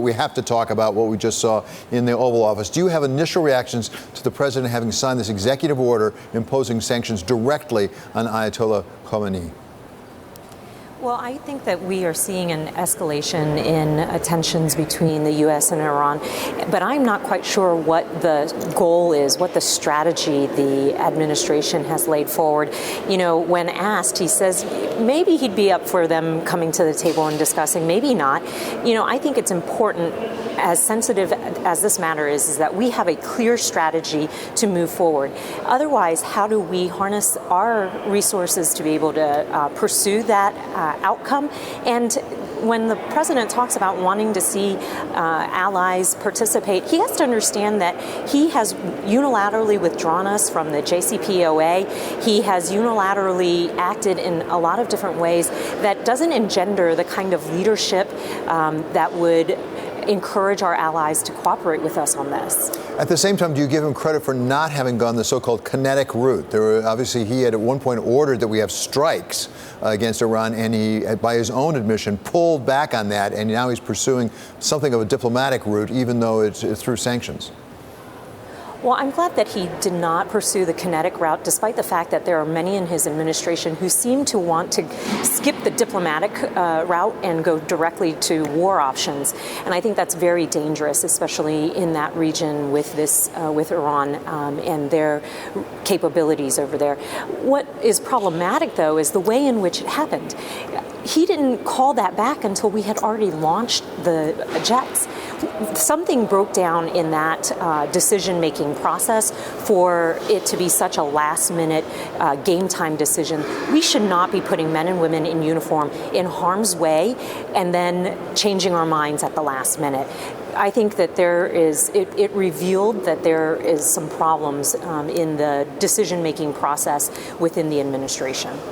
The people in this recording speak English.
We have to talk about what we just saw in the Oval Office. Do you have initial reactions to the president having signed this executive order imposing sanctions directly on Ayatollah Khamenei? Well, I think that we are seeing an escalation in tensions between the U.S. and Iran, but I'm not quite sure what the goal is, what the strategy the administration has laid forward. You know, when asked, he says maybe he'd be up for them coming to the table and discussing, maybe not. You know, I think it's important, as sensitive as this matter is that we have a clear strategy to move forward. Otherwise, how do we harness our resources to be able to pursue that outcome? And when the president talks about wanting to see allies participate, he has to understand that he has unilaterally withdrawn us from the JCPOA. He has unilaterally acted in a lot of different ways that doesn't engender the kind of leadership that would encourage our allies to cooperate with us on this. At the same time, do you give him credit for not having gone the so-called kinetic route? There were, obviously, he had at one point ordered that we have strikes against Iran, and he, by his own admission, pulled back on that, and now he's pursuing something of a diplomatic route, even though it's through sanctions. Well, I'm glad that he did not pursue the kinetic route, despite the fact that there are many in his administration who seem to want to skip the diplomatic route and go directly to war options. And I think that's very dangerous, especially in that region with with Iran and their capabilities over there. What is problematic, though, is the way in which it happened. He didn't call that back until we had already launched the jets. Something broke down in that decision-making process for it to be such a last-minute game-time decision. We should not be putting men and women in uniform in harm's way and then changing our minds at the last minute. I think that it revealed that there is some problems in the decision-making process within the administration.